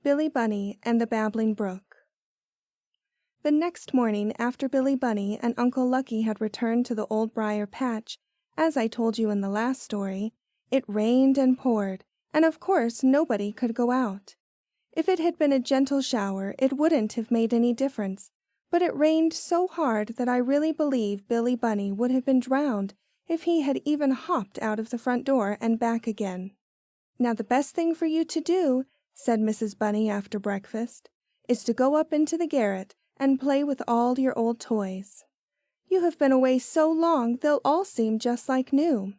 Billy Bunny and the Babbling Brook. The next morning after Billy Bunny and Uncle Lucky had returned to the Old Briar patch, as I told you in the last story, it rained and poured, and of course nobody could go out. If it had been a gentle shower, it wouldn't have made any difference, but it rained so hard that I really believe Billy Bunny would have been drowned if he had even hopped out of the front door and back again. "Now the best thing for you to do," said Mrs. Bunny after breakfast, "is to go up into the garret and play with all your old toys. You have been away so long they'll all seem just like new."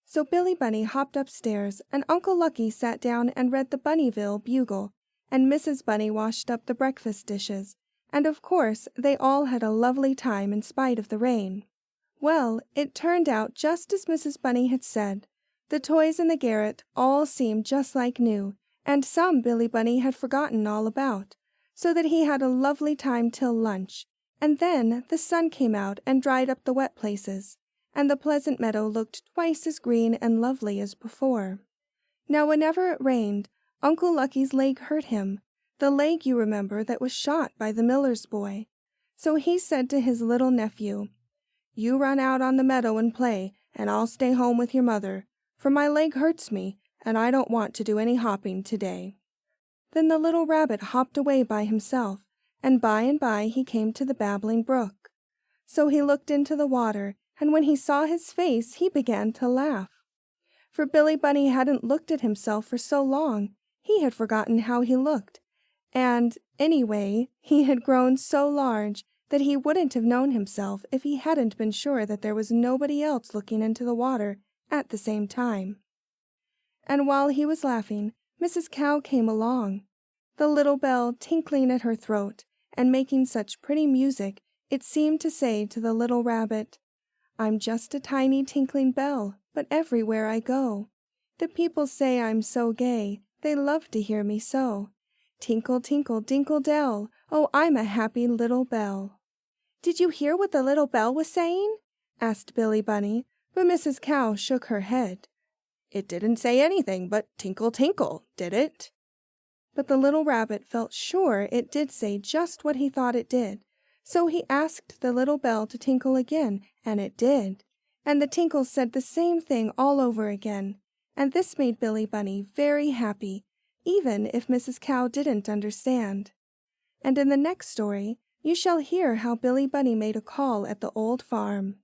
So Billy Bunny hopped upstairs, and Uncle Lucky sat down and read the Bunnyville Bugle, and Mrs. Bunny washed up the breakfast dishes, and of course they all had a lovely time in spite of the rain. Well, it turned out just as Mrs. Bunny had said. The toys in the garret all seemed just like new, and some Billy Bunny had forgotten all about, so that he had a lovely time till lunch, and then the sun came out and dried up the wet places, and the pleasant meadow looked twice as green and lovely as before. Now whenever it rained, Uncle Lucky's leg hurt him, the leg, you remember, that was shot by the miller's boy. So he said to his little nephew, "You run out on the meadow and play, and I'll stay home with your mother, for my leg hurts me, and I don't want to do any hopping today." Then the little rabbit hopped away by himself, and by he came to the Babbling Brook. So he looked into the water, and when he saw his face he began to laugh. For Billy Bunny hadn't looked at himself for so long, he had forgotten how he looked, and, anyway, he had grown so large that he wouldn't have known himself if he hadn't been sure that there was nobody else looking into the water at the same time. And while he was laughing, Mrs. Cow came along, the little bell tinkling at her throat and making such pretty music it seemed to say to the little rabbit, "I'm just a tiny tinkling bell, but everywhere I go, the people say I'm so gay, they love to hear me so. Tinkle, tinkle, dinkle dell, oh, I'm a happy little bell." "Did you hear what the little bell was saying?" asked Billy Bunny, but Mrs. Cow shook her head. "It didn't say anything but tinkle, tinkle, did it?" But the little rabbit felt sure it did say just what he thought it did, so he asked the little bell to tinkle again, and it did. And the tinkle said the same thing all over again, and this made Billy Bunny very happy, even if Mrs. Cow didn't understand. And in the next story, you shall hear how Billy Bunny made a call at the old farm.